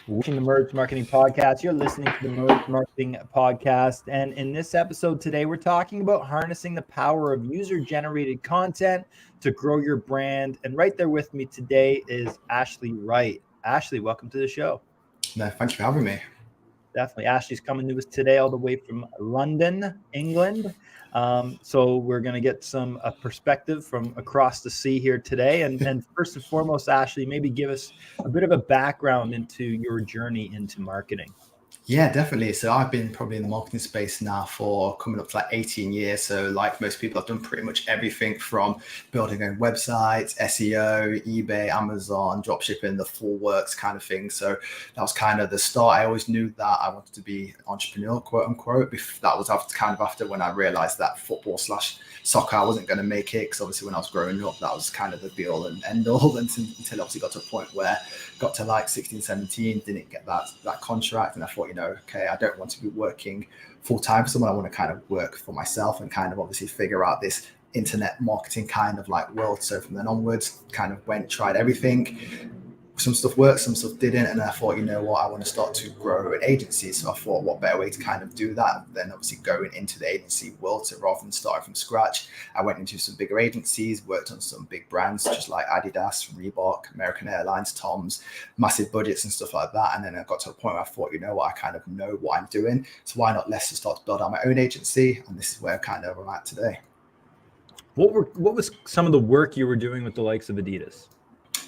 Watching the Merge Marketing Podcast. You're listening to the Merge Marketing Podcast. And in this episode today, we're talking about harnessing the power of user-generated content to grow your brand. And right there with me today is Ashley Wright. Ashley, welcome to the show. No, thank you for having me. Definitely. Ashley's coming to us today all the way from London, England. So we're going to get some perspective from across the sea here today. And first and foremost, Ashley, maybe give us a bit of a background into your journey into marketing. Yeah, definitely. So I've been probably in the marketing space now for coming up to like 18 years. So like most people, I've done pretty much everything from building own websites, SEO, eBay, Amazon, dropshipping, the full works kind of thing. So that was kind of the start. I always knew that I wanted to be an entrepreneur, quote unquote. That was after when I realized that football/soccer, I wasn't going to make it, because obviously when I was growing up, that was kind of the be all and end all until obviously got to a point where got to like 16, 17, didn't get that contract. And I thought, okay, I don't want to be working full time for someone. I want to kind of work for myself and kind of obviously figure out this internet marketing kind of like world. So from then onwards, kind of tried everything. Some stuff worked, some stuff didn't. And I thought, I want to start to grow an agency. So I thought, what better way to kind of do that than obviously going into the agency world. So rather than starting from scratch, I went into some bigger agencies, worked on some big brands, just like Adidas, Reebok, American Airlines, Tom's, massive budgets and stuff like that. And then I got to a point where I thought, I kind of know what I'm doing. So why not let's just start to build out my own agency? And this is where kind of I'm at today. What was some of the work you were doing with the likes of Adidas?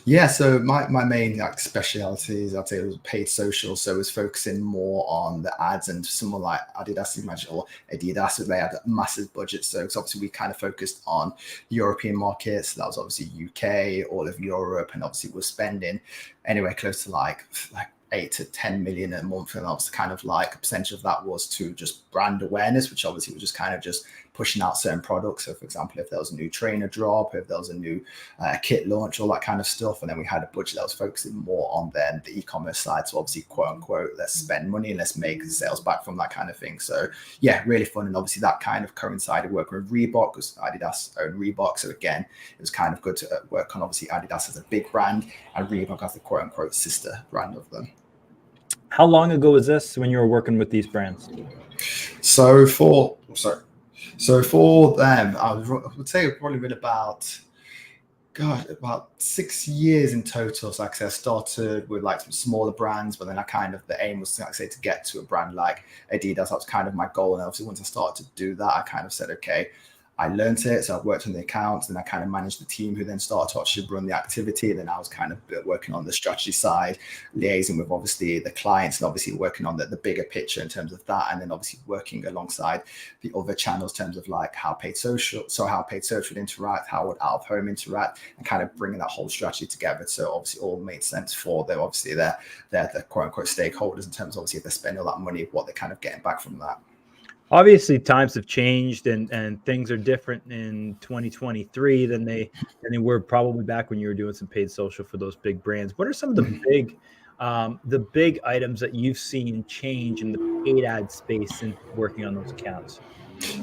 Yeah, so my main specialities, I'd say, it was paid social. So it was focusing more on the ads, and someone like Adidas, or Adidas, they had a massive budget. So obviously we kind of focused on European markets. That was obviously UK, all of Europe, and obviously we're spending anywhere close to like 8 to 10 million a month, and obviously kind of like a percentage of that was to just brand awareness, which obviously was just kind of just pushing out certain products. So for example, if there was a new trainer drop, if there was a new kit launch, all that kind of stuff. And then we had a budget that was focusing more on then the e-commerce side. So obviously, quote unquote, let's spend money and let's make sales back from that kind of thing. So yeah, really fun. And obviously that kind of coincided working with Reebok, because Adidas owned Reebok. So again, it was kind of good to work on obviously Adidas as a big brand and Reebok as the quote unquote sister brand of them. How long ago was this when you were working with these brands? So for them, I would say it probably been about 6 years in total. So like I said, I started with like some smaller brands, but then the aim was to get to a brand like Adidas. That was kind of my goal. And obviously once I started to do that, I kind of said, okay, I learned it. So I've worked on the accounts, and I kind of managed the team who then started to actually run the activity. Then I was kind of working on the strategy side, liaising with obviously the clients, and obviously working on the bigger picture in terms of that. And then obviously working alongside the other channels in terms of like how paid social would interact, how would out of home interact, and kind of bringing that whole strategy together. So obviously all made sense for them. Obviously they're the quote unquote stakeholders in terms of obviously if they're spending all that money, what they're kind of getting back from that. Obviously, times have changed and things are different in 2023 than they were probably back when you were doing some paid social for those big brands. What are some of the big items that you've seen change in the paid ad space since working on those accounts?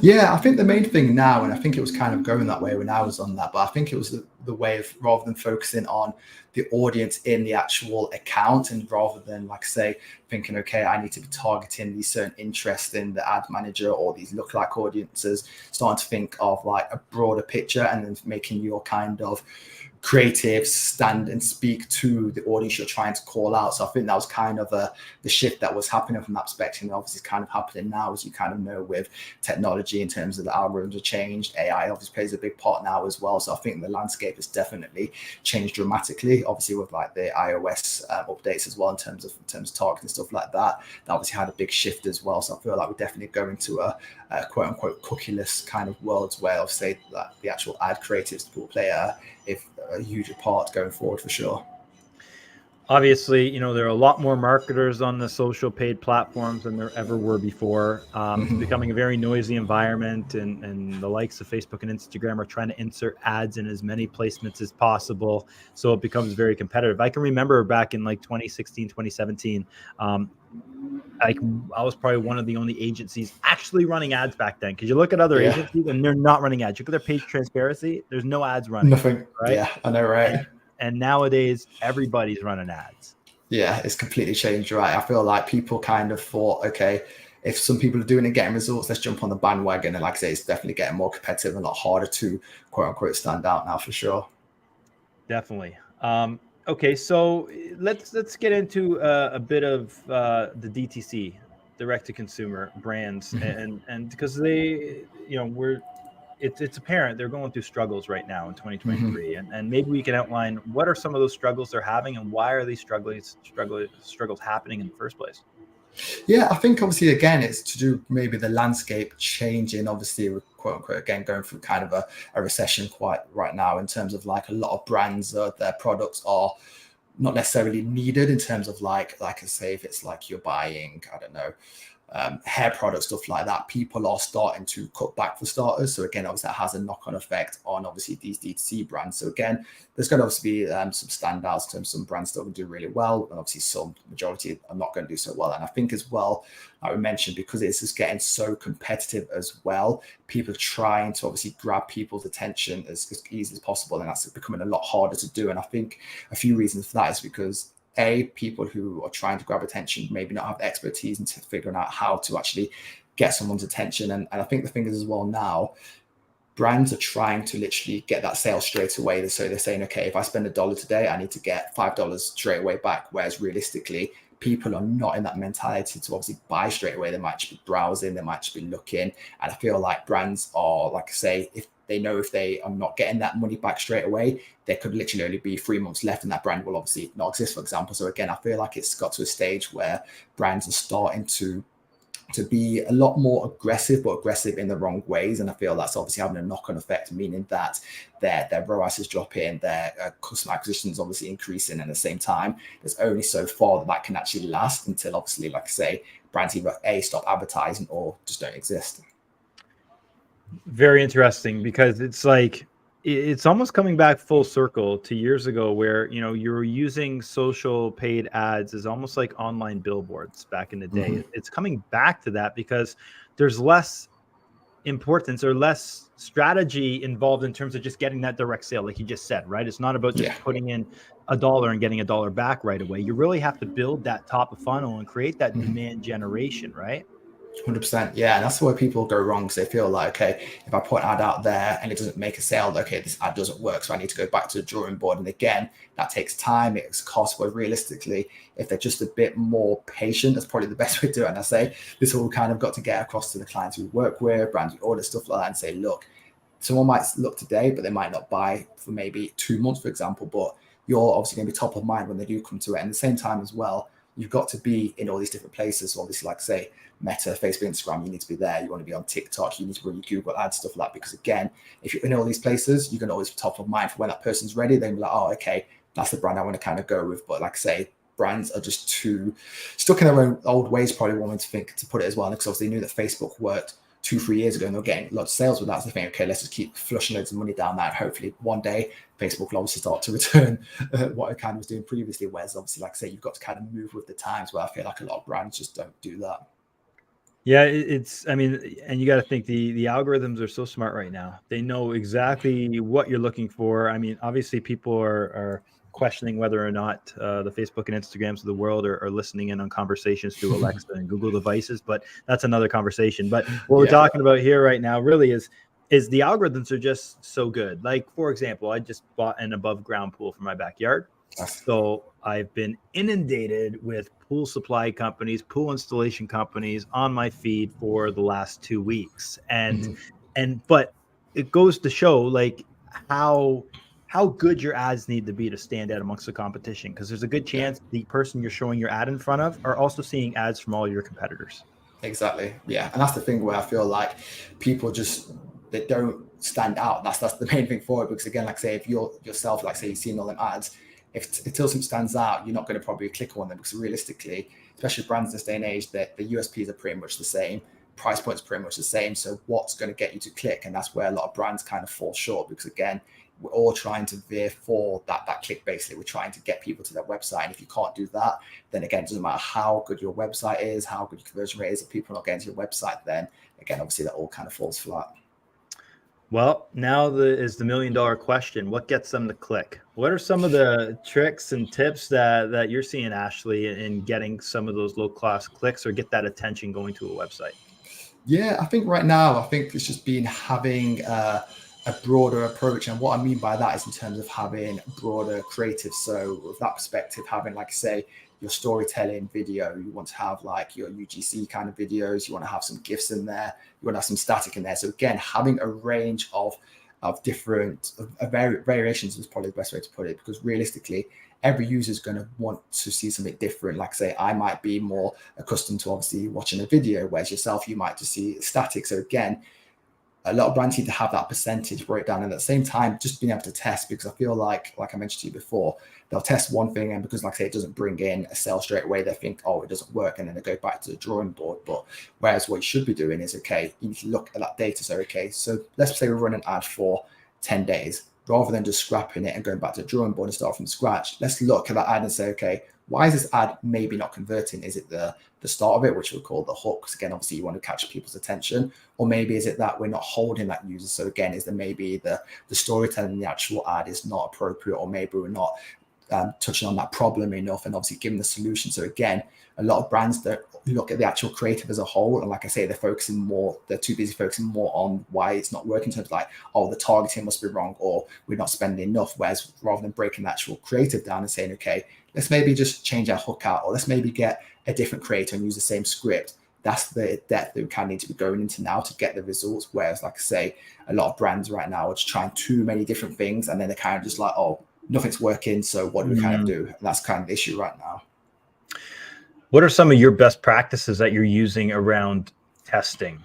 Yeah, I think the main thing now, and I think it was kind of going that way when I was on that, but I think it was the way of, rather than focusing on the audience in the actual account, and rather than like say thinking, okay, I need to be targeting these certain interests in the ad manager or these lookalike audiences, starting to think of like a broader picture and then making your kind of creatives stand and speak to the audience you're trying to call out. So I think that was kind of the shift that was happening from that perspective. And obviously it's kind of happening now, as you kind of know, with technology in terms of the algorithms have changed. AI obviously plays a big part now as well. So I think the landscape has definitely changed dramatically, obviously with like the iOS updates as well in terms of targeting stuff like that. That obviously had a big shift as well. So I feel like we're definitely going to a quote unquote cookieless kind of world where I'll say that the actual ad creatives will play a huge part going forward for sure. Obviously, there are a lot more marketers on the social paid platforms than there ever were before. It's becoming a very noisy environment, and the likes of Facebook and Instagram are trying to insert ads in as many placements as possible. So it becomes very competitive. I can remember back in like 2016, 2017, I was probably one of the only agencies actually running ads back then. Because you look at other agencies and they're not running ads. You look at their page transparency, there's no ads running. Nothing. Right? Yeah, I know, right? And nowadays, everybody's running ads. Yeah, it's completely changed, right? I feel like people kind of thought, okay, if some people are doing it, getting results, let's jump on the bandwagon. And like I say, it's definitely getting more competitive and a lot harder to quote unquote stand out now for sure. Definitely. Okay, so let's get into a bit of the DTC, direct to consumer brands, Mhm. and because they, we're it's apparent they're going through struggles right now in Mhm. 2023, and maybe we can outline what are some of those struggles they're having and why are these struggles happening in the first place. Yeah, I think obviously again it's to do maybe the landscape changing. Obviously, we're quote unquote again going through kind of a recession quite right now in terms of like a lot of brands, their products are not necessarily needed in terms of like I say, if it's like you're buying, I don't know, hair products, stuff like that, people are starting to cut back for starters. So again, obviously that has a knock-on effect on obviously these D2C brands. So again, there's going to obviously be some standouts in terms of some brands still going to do really well, and obviously some majority are not going to do so well. And I think as well, like we mentioned, because it's just getting so competitive as well, people are trying to obviously grab people's attention as easy as possible, and that's becoming a lot harder to do. And I think a few reasons for that is because people who are trying to grab attention maybe not have the expertise into figuring out how to actually get someone's attention. And I think the thing is as well now, brands are trying to literally get that sale straight away. So they're saying, okay, if I spend $1 today, I need to get $5 straight away back. Whereas realistically, people are not in that mentality to obviously buy straight away. They might just be browsing, they might just be looking. And I feel like brands are, like I say, if they know if they are not getting that money back straight away, there could literally only be 3 months left and that brand will obviously not exist, for example. So again, I feel like it's got to a stage where brands are starting to be a lot more aggressive, but aggressive in the wrong ways. And I feel that's obviously having a knock-on effect, meaning that their ROAS is dropping, their customer acquisition is obviously increasing. And at the same time, there's only so far that can actually last until obviously, like I say, brands either A, stop advertising or just don't exist. Very interesting because it's like it's almost coming back full circle to years ago where you were using social paid ads as almost like online billboards back in the day. Mm-hmm. It's coming back to that because there's less importance or less strategy involved in terms of just getting that direct sale, like you just said, right? It's not about just Yeah. putting in $1 and getting $1 back right away. You really have to build that top of funnel and create that Mm-hmm. demand generation, right? 100%. Yeah. And that's where people go wrong because they feel like, okay, if I put an ad out there and it doesn't make a sale, okay, this ad doesn't work. So I need to go back to the drawing board. And again, that takes time, it's cost. But realistically, if they're just a bit more patient, that's probably the best way to do it. And I say this all kind of got to get across to the clients we work with, brands we order, stuff like that, and say, look, someone might look today, but they might not buy for maybe 2 months, for example. But you're obviously going to be top of mind when they do come to it. And at the same time as well, you've got to be in all these different places. So obviously, like say, Meta, Facebook, Instagram, you need to be there. You want to be on TikTok, you need to run your Google ads, stuff like that. Because again, if you're in all these places, you're going to always be top of mind for when that person's ready. They'll be like, oh, okay, that's the brand I want to kind of go with. But like I say, brands are just too stuck in their own old ways, probably wanting to think to put it as well. Because obviously they knew that Facebook worked 2-3 years ago and they're getting lots of sales with that. So they think, okay, let's just keep flushing loads of money down that. Hopefully one day Facebook will obviously start to return what it kind of was doing previously. Whereas obviously, like I say, you've got to kind of move with the times, where I feel like a lot of brands just don't do that. Yeah, it's I mean, and you got to think the algorithms are so smart right now. They know exactly what you're looking for. I mean, obviously people are questioning whether or not the Facebook and Instagrams of the world are listening in on conversations through Alexa and Google devices, but that's another conversation. But what we're Yeah. talking about here right now really is the algorithms are just so good. Like for example, I just bought an above ground pool for my backyard. So I've been inundated with pool supply companies, pool installation companies on my feed for the last 2 weeks. Mhm. But it goes to show like how how good your ads need to be to stand out amongst the competition. Because there's a good Yeah. chance the person you're showing your ad in front of are also seeing ads from all your competitors. Exactly. Yeah. And that's the thing where I feel like people just they don't stand out. That's the main thing for it. Because again, like say if you're yourself, like say you've seen all them ads, if until something stands out, you're not going to probably click on them because realistically, especially brands in this day and age, that the USPs are pretty much the same. Price points pretty much the same. So what's going to get you to click? And that's where a lot of brands kind of fall short because again, we're all trying to veer for that click basically. We're trying to get people to their website. And if you can't do that, then again, it doesn't matter how good your website is, how good your conversion rate is, if people are not getting to your website, then again, obviously that all kind of falls flat. Well, now is the $1,000,000 question. What gets them to click? What are some of the tricks and tips that you're seeing, Ashley, in getting some of those low-cost clicks or get that attention going to a website? Yeah, I think right now, I think it's just been having a broader approach. And what I mean by that is in terms of having broader creative. So with that perspective, having, like, say, your storytelling video, you want to have like your UGC kind of videos, you want to have some GIFs in there, you want to have some static in there. So again, having a range of different variations is probably the best way to put it, because realistically, every user is going to want to see something different. Like, say, I might be more accustomed to obviously watching a video, whereas yourself, you might just see static. So again, a lot of brands need to have that percentage breakdown, and at the same time, just being able to test, because I feel like I mentioned to you before, they'll test one thing, and because, like I say, it doesn't bring in a sale straight away, they think, oh, it doesn't work, and then they go back to the drawing board. But whereas what you should be doing is, okay, you need to look at that data. So, okay, so let's say we run an ad for 10 days. Rather than just scrapping it and going back to the drawing board and start from scratch, let's look at that ad and say, okay, why is this ad maybe not converting? Is it the start of it, which we'll call the hook? Because again, obviously you want to catch people's attention. Or maybe is it that we're not holding that user? So again, is there maybe the storytelling in the actual ad is not appropriate, or maybe we're not touching on that problem enough and obviously giving the solution. So again, a lot of brands that look at the actual creative as a whole, and like I say, they're too busy focusing more on why it's not working, in terms of like, oh, the targeting must be wrong, or we're not spending enough. Whereas rather than breaking the actual creative down and saying, okay, let's maybe just change our hook out, or let's maybe get a different creator and use the same script. That's the depth that we kind of need to be going into now to get the results. Whereas, like I say, a lot of brands right now are just trying too many different things, and then they're kind of just like, oh, nothing's working, so what do we kind of do? And that's kind of the issue right now. What are some of your best practices that you're using around testing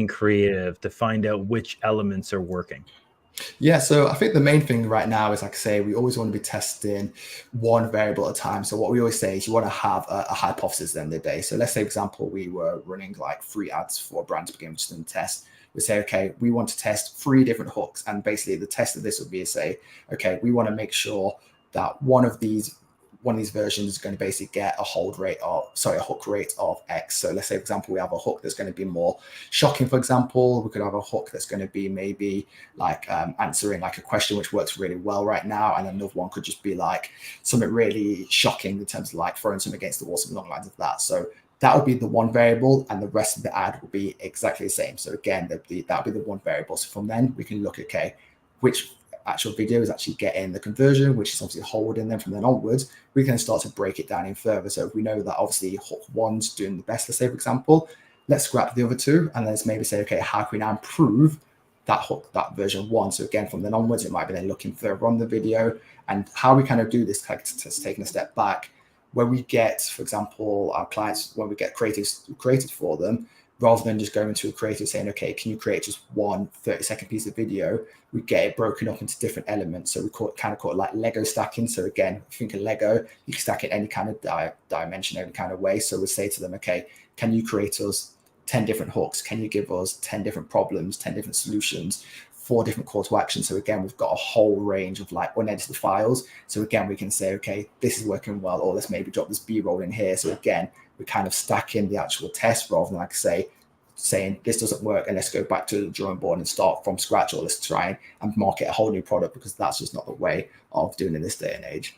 creative to find out which elements are working? Yeah, so I think the main thing right now is, like I say, we always want to be testing one variable at a time. So what we always say is you want to have a hypothesis at the end of the day. So let's say, for example, we were running like 3 ads for a brand to begin with, test. We say, okay, we want to test 3 different hooks. And basically the test of this would be to say, okay, we want to make sure that one of these versions is going to basically get a hook rate of X. So let's say, for example, we have a hook that's going to be more shocking. For example, we could have a hook that's going to be maybe like answering like a question, which works really well right now. And another one could just be like something really shocking in terms of like throwing something against the wall, something along the lines of that. So that would be the one variable, and the rest of the ad will be exactly the same. So again, that'll be the one variable. So from then we can look, okay, which actual video is actually getting the conversion, which is obviously holding them. From then onwards, we can start to break it down in further. So if we know that obviously hook 1's doing the best, let's say, for example, let's scrap the other 2, and let's maybe say, okay, how can we now improve that hook, that version 1? So again, from then onwards, it might be then looking further on the video, and how we kind of do this, like, taking a step back. When we get, for example, our clients, when we get creatives created for them, rather than just going to a creator saying, okay, can you create just one 30-second piece of video, we get it broken up into different elements. So we call it like Lego stacking. So again, if you think of Lego, you can stack it any kind of dimension, any kind of way. So we say to them, okay, can you create us 10 different hooks? Can you give us 10 different problems, 10 different solutions, 4 different call to action? So again, we've got a whole range of like unedited files. So again, we can say, okay, this is working well, or let's maybe drop this B-roll in here. So again, we're kind of stacking the actual test rather than, like, saying this doesn't work and let's go back to the drawing board and start from scratch, or let's try and market a whole new product, because that's just not the way of doing it in this day and age.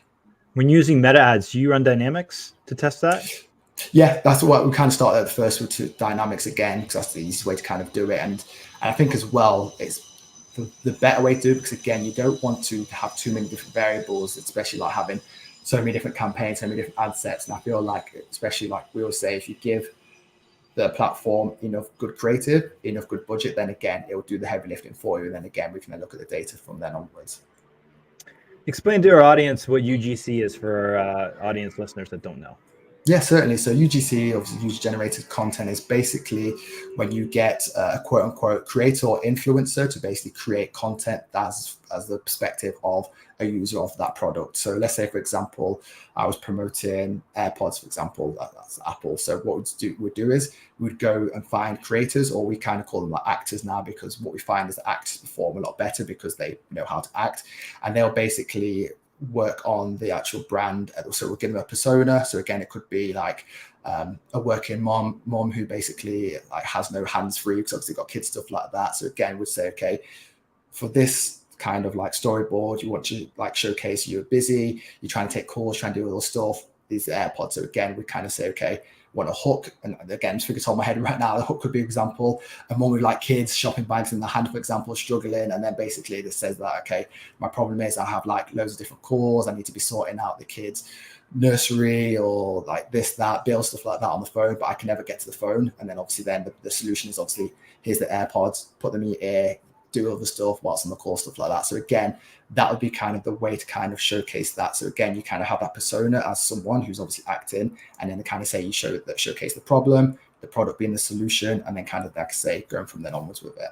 When using meta ads, do you run dynamics to test that? Yeah, that's what we kind of started at first with dynamics again, because that's the easiest way to kind of do it. And I think as well, it's the better way to do it, because again, you don't want to have too many different variables, especially like having so many different campaigns, so many different ad sets. And I feel like, especially like we always say, if you give the platform enough good creative, enough good budget, then again, it will do the heavy lifting for you. And then again, we can look at the data from then onwards. Explain to our audience what UGC is for our audience listeners that don't know. Yeah, certainly. So UGC, obviously user-generated content, is basically when you get a quote-unquote creator or influencer to basically create content as the perspective of a user of that product. So let's say, for example, I was promoting AirPods, for example, that's Apple. So what we'd do is we'd go and find creators, or we kind of call them like actors now, because what we find is that actors perform a lot better because they know how to act, and they'll basically work on the actual brand. So we'll give them a persona. So again, it could be like a working mom who basically like has no hands free because obviously got kids, stuff like that. So again, we'd say, okay, for this kind of like storyboard, you want to like showcase you're busy, you're trying to take calls, trying to do all this stuff. These are AirPods. So again, we kind of say, okay, want a hook, and again, just figure it on my head right now. The hook could be an example. A mom with like kids, shopping bags in the hand, for example, struggling, and then basically this says that, okay, my problem is I have like loads of different calls. I need to be sorting out the kids' nursery or like this, that, bill, stuff like that on the phone, but I can never get to the phone. And then obviously then the solution is obviously here's the AirPods, put them in your ear, do all the stuff whilst on the call, stuff like that. So again, that would be kind of the way to kind of showcase that. So again, you kind of have that persona as someone who's obviously acting, and then kind of say you showcase the problem, the product being the solution, and then kind of like say going from then onwards with it.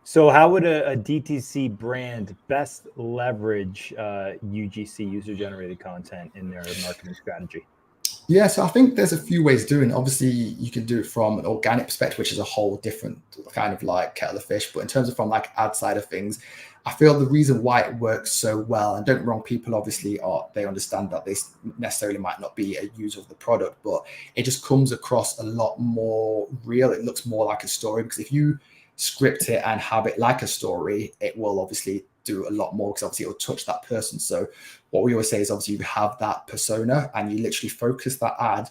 So how would a DTC brand best leverage UGC, user generated content, in their marketing strategy? Yeah, so I think there's a few ways of doing it. Obviously, you can do it from an organic perspective, which is a whole different kind of like kettle of fish. But in terms of from like ad side of things, I feel the reason why it works so well, and don't get me wrong, people obviously they understand that they necessarily might not be a user of the product, but it just comes across a lot more real. It looks more like a story, because if you script it and have it like a story, it will obviously do a lot more, because obviously it will touch that person. So what we always say is obviously you have that persona and you literally focus that ad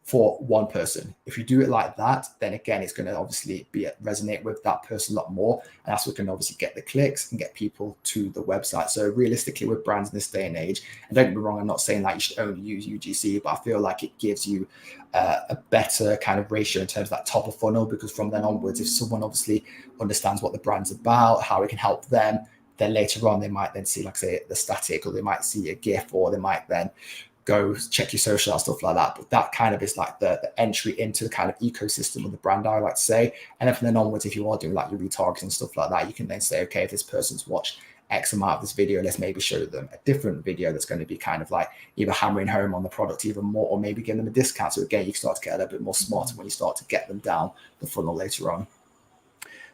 for one person. If you do it like that, then again, it's going to obviously resonate with that person a lot more. And that's what can obviously get the clicks and get people to the website. So realistically, with brands in this day and age, and don't get me wrong, I'm not saying that you should only use UGC, but I feel like it gives you a better kind of ratio in terms of that top of funnel, because from then onwards, if someone obviously understands what the brand's about, how it can help them, then later on, they might then see, like say, the static, or they might see a GIF, or they might then go check your social and stuff like that. But that kind of is like the entry into the kind of ecosystem of the brand, I like to say. And then from then onwards, if you are doing like your retargeting and stuff like that, you can then say, okay, if this person's watched X amount of this video, let's maybe show them a different video that's going to be kind of like either hammering home on the product even more, or maybe giving them a discount. So again, you start to get a little bit more smart when you start to get them down the funnel later on.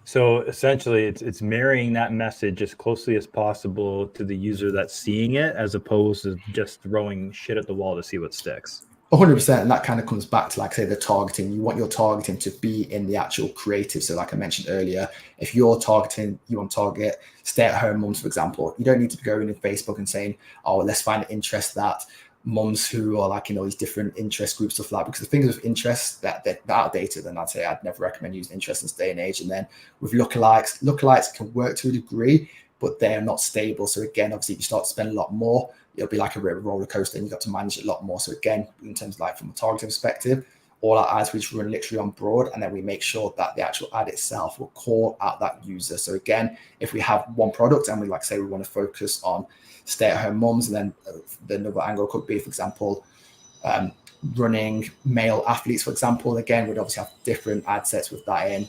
So essentially, it's marrying that message as closely as possible to the user that's seeing it, as opposed to just throwing shit at the wall to see what sticks. 100%. And that kind of comes back to, like, say, the targeting. You want your targeting to be in the actual creative. So like I mentioned earlier, if you're targeting, you want to target stay-at-home moms, for example, you don't need to be going in Facebook and saying, oh, let's find an interest that moms who are like in all these different interest groups, stuff like that, because the things with interest that they're outdated, and I'd say I'd never recommend using interest in this day and age. And then with lookalikes can work to a degree, but they're not stable. So again, obviously, if you start to spend a lot more, it'll be like a roller coaster, and you've got to manage it a lot more. So again, in terms of like from a targeting perspective, all our ads we just run literally on broad, and then we make sure that the actual ad itself will call out that user. So again, if we have one product and we like say we want to focus on stay-at-home moms, and then the another angle could be, for example, running male athletes, for example, again, we'd obviously have different ad sets with that in.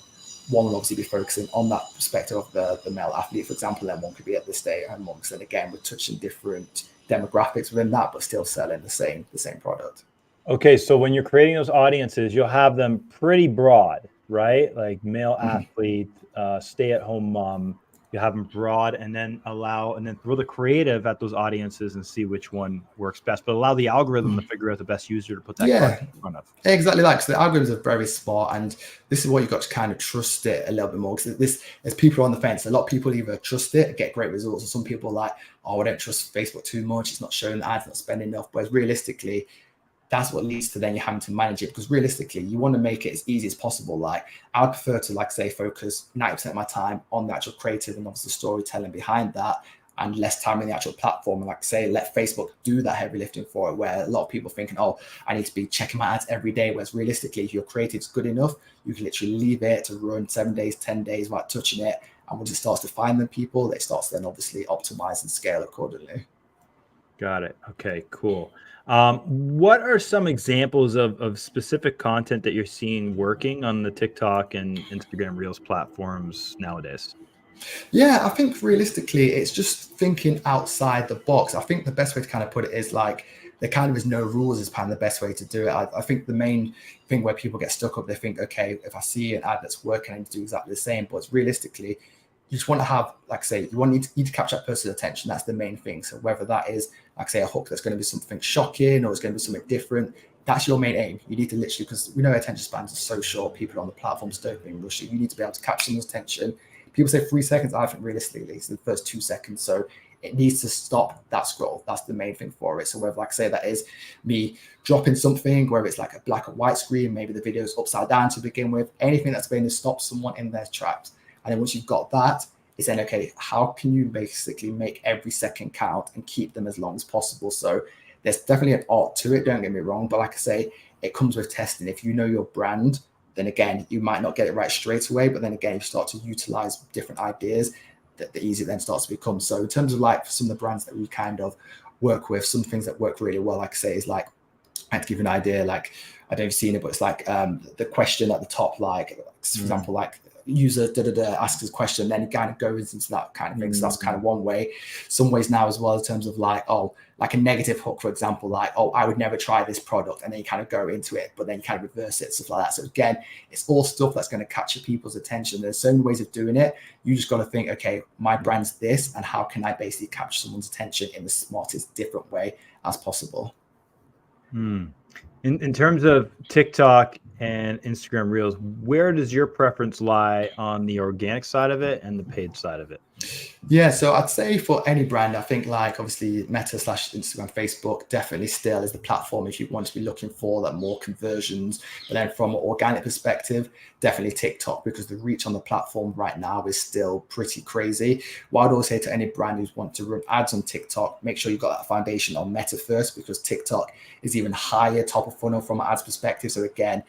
One will obviously be focusing on that perspective of the male athlete, for example, and one could be at the stay-at-home moms. And again, we're touching different demographics within that, but still selling the same product. Okay, so when you're creating those audiences, you'll have them pretty broad, right? Like male athlete, stay-at-home mom. You have them broad, and then throw the creative at those audiences and see which one works best. But allow the algorithm to figure out the best user to put that content in front of. Exactly, like, so the algorithms are very smart, and this is what you've got to kind of trust it a little bit more, because there's people on the fence. A lot of people either trust it, get great results, or some people are like, oh, I don't trust Facebook too much. It's not showing the ads, not spending enough. But realistically, that's what leads to then you having to manage it, because realistically you want to make it as easy as possible. Like, I would prefer to, like, say, focus 90% of my time on the actual creative and obviously storytelling behind that, and less time in the actual platform, and like say, let Facebook do that heavy lifting for it, where a lot of people thinking, oh, I need to be checking my ads every day. Whereas realistically, if your creative's good enough, you can literally leave it to run 7 days, 10 days without touching it, and once it starts to find them people, it starts to then obviously optimize and scale accordingly. Got it. Okay, cool. What are some examples of specific content that you're seeing working on the TikTok and Instagram Reels platforms nowadays? Yeah, I think realistically, it's just thinking outside the box. I think the best way to kind of put it is like, there kind of is no rules is kind of the best way to do it. I think the main thing where people get stuck up, they think, okay, if I see an ad that's working, I need to do exactly the same. But realistically, you just want to have, like I say, need to capture that person's attention. That's the main thing. So whether that is, like I say, a hook that's going to be something shocking or it's going to be something different, that's your main aim. You need to literally, because we know attention spans are so short, people on the platforms dopamine rushing. You need to be able to capture someone's attention. People say 3 seconds. I think realistically, it's the first 2 seconds. So it needs to stop that scroll. That's the main thing for it. So whether, like I say, that is me dropping something, whether it's like a black and white screen, maybe the video is upside down to begin with, anything that's going to stop someone in their tracks. And then once you've got that, it's then, okay, how can you basically make every second count and keep them as long as possible? So there's definitely an art to it, don't get me wrong. But like I say, it comes with testing. If you know your brand, then again, you might not get it right straight away. But then again, you start to utilize different ideas, that the easier then starts to become. So in terms of like some of the brands that we kind of work with, some things that work really well, like I say, is like, I have to give you an idea, like, I don't know if you've seen it, but it's like the question at the top, like, for example, like, user asks his question, then it kind of goes into that kind of thing. So that's kind of one way. Some ways now as well, in terms of like, oh, like a negative hook, for example, like, oh, I would never try this product, and then you kind of go into it, but then you kind of reverse it, stuff like that. So again, it's all stuff that's going to capture people's attention. There's so many ways of doing it. You just got to think, okay, my brand's this, and how can I basically capture someone's attention in the smartest different way as possible? In terms of TikTok and Instagram Reels, where does your preference lie on the organic side of it and the paid side of it? Yeah, so I'd say for any brand, I think like obviously Meta / Instagram, Facebook definitely still is the platform if you want to be looking for that more conversions. But then from an organic perspective, definitely TikTok, because the reach on the platform right now is still pretty crazy. What I'd always say to any brand who's want to run ads on TikTok, make sure you've got that foundation on Meta first, because TikTok is even higher top of funnel from an ads perspective. So again,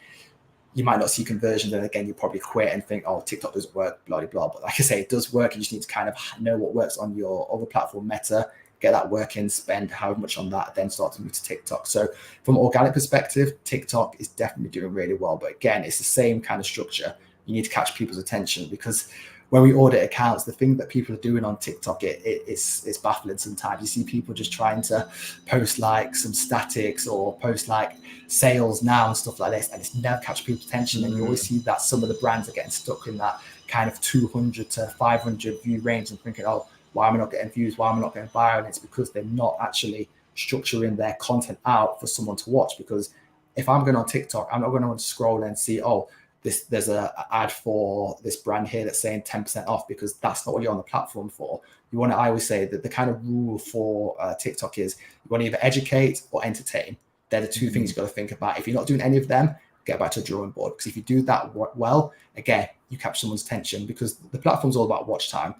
you might not see conversions, and again, you probably quit and think, oh, TikTok doesn't work, blah, blah, blah. But like I say, it does work. You just need to kind of know what works on your other platform, Meta, get that working, spend however much on that, then start to move to TikTok. So from an organic perspective, TikTok is definitely doing really well. But again, it's the same kind of structure. You need to catch people's attention, because when we audit accounts, the thing that people are doing on TikTok, it's baffling sometimes. You see people just trying to post like some statics or post like sales now and stuff like this, and it's never catch people's attention. And you always see that some of the brands are getting stuck in that kind of 200 to 500 view range and thinking, oh, why am I not getting views? Why am I not getting viral? And it's because they're not actually structuring their content out for someone to watch. Because if I'm going on TikTok, I'm not going to want to scroll and see, oh, there's an ad for this brand here that's saying 10% off, because that's not what you're on the platform for. You want to, I always say that the kind of rule for TikTok is you want to either educate or entertain. They're the two things you've got to think about. If you're not doing any of them, get back to the drawing board. Because if you do that well, again, you capture someone's attention, because the platform's all about watch time.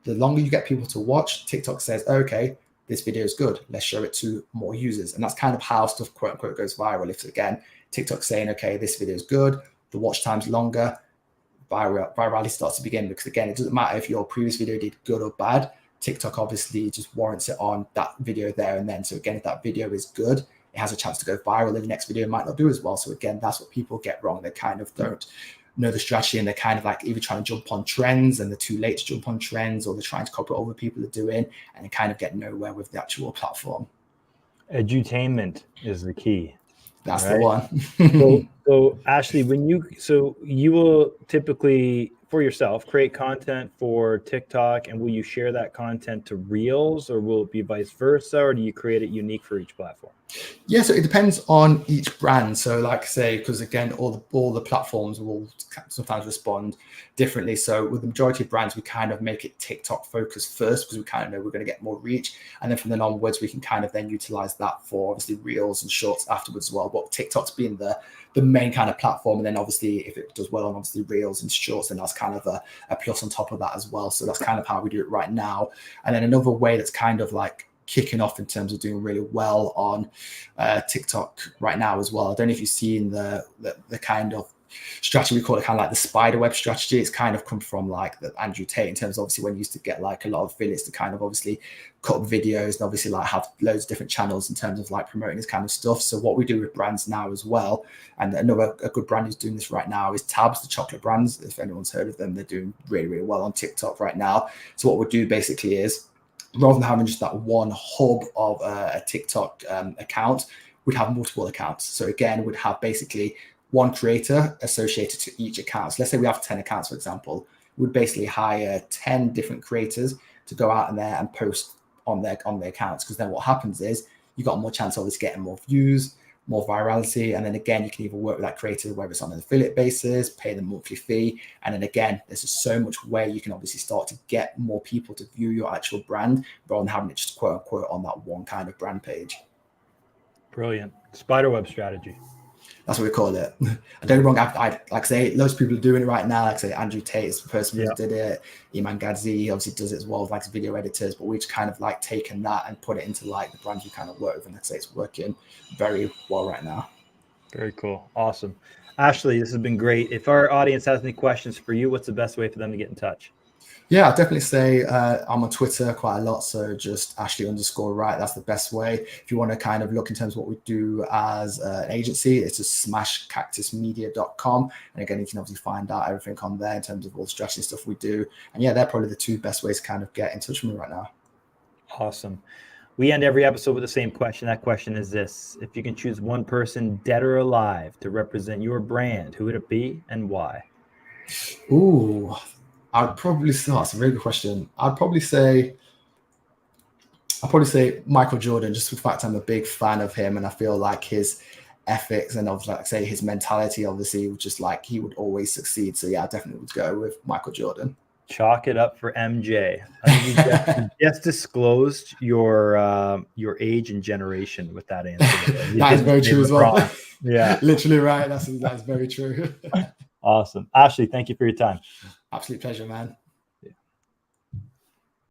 The longer you get people to watch, TikTok says, okay, this video is good, let's show it to more users. And that's kind of how stuff, quote unquote, goes viral. If again, TikTok's saying, okay, this video is good, the watch time's longer, virality starts to begin. Because again, it doesn't matter if your previous video did good or bad, TikTok obviously just warrants it on that video there and then. So again, if that video is good, it has a chance to go viral, and the next video might not do as well. So again, that's what people get wrong. They kind of don't know the strategy, and they're kind of like either trying to jump on trends and they're too late to jump on trends, or they're trying to copy what other people are doing, and they kind of get nowhere with the actual platform. Edutainment is the key. That's right? The one. So Ashley, you will typically for yourself create content for TikTok, and will you share that content to Reels, or will it be vice versa, or do you create it unique for each platform? Yeah, so it depends on each brand. So like I say, because again, all the platforms will sometimes respond differently. So with the majority of brands, we kind of make it TikTok focused first, because we kind of know we're going to get more reach. And then from then onwards, we can kind of then utilize that for obviously Reels and Shorts afterwards as well. But TikTok's being the main kind of platform. And then obviously if it does well on obviously Reels and Shorts, then that's kind of a plus on top of that as well. So that's kind of how we do it right now. And then another way that's kind of like kicking off in terms of doing really well on TikTok right now as well. I don't know if you've seen the kind of strategy, we call it kind of like the spider web strategy. It's kind of come from like the Andrew Tate, in terms of obviously when you used to get like a lot of affiliates to kind of obviously cut up videos and obviously like have loads of different channels in terms of like promoting this kind of stuff. So what we do with brands now as well, and a good brand who's doing this right now is Tabs, the chocolate brands. If anyone's heard of them, they're doing really, really well on TikTok right now. So what we do basically is, rather than having just that one hub of a TikTok account, we'd have multiple accounts. So again, we'd have basically one creator associated to each account. So let's say we have 10 accounts, for example. would basically hire 10 different creators to go out in there and post on their accounts, because then what happens is you got more chance of obviously getting more views, more virality, and then again you can either work with that creator, whether it's on an affiliate basis, pay them monthly fee, and then again there's just so much way you can obviously start to get more people to view your actual brand rather than having it just quote unquote on that one kind of brand page. Brilliant. Spiderweb strategy. That's what we call it. I don't get me wrong. I like I say, loads of people are doing it right now. Like I say, Andrew Tate is the person who did it. Iman Gadzhi obviously does it as well, like video editors. But we've kind of like taken that and put it into like the brands we kind of work with, and like I say, it's working very well right now. Very cool. Awesome. Ashley, this has been great. If our audience has any questions for you, what's the best way for them to get in touch? Yeah, I'd definitely say I'm on Twitter quite a lot. So just Ashley_Wright. That's the best way. If you want to kind of look in terms of what we do as an agency, it's just smashcactusmedia.com. And again, you can obviously find out everything on there in terms of all the strategy stuff we do. And yeah, they're probably the two best ways to kind of get in touch with me right now. Awesome. We end every episode with the same question. That question is this: if you can choose one person, dead or alive, to represent your brand, who would it be and why? Ooh, I'd probably say, that's a very good question. I'd probably say Michael Jordan, just for the fact I'm a big fan of him, and I feel like his ethics and obviously, like I say, his mentality, obviously, was just like he would always succeed. So yeah, I definitely would go with Michael Jordan. Chalk it up for MJ. I think you just disclosed your age and generation with that answer. That is very true as well. Yeah, literally right. That's very true. Awesome. Ashley, thank you for your time. Absolute pleasure, man.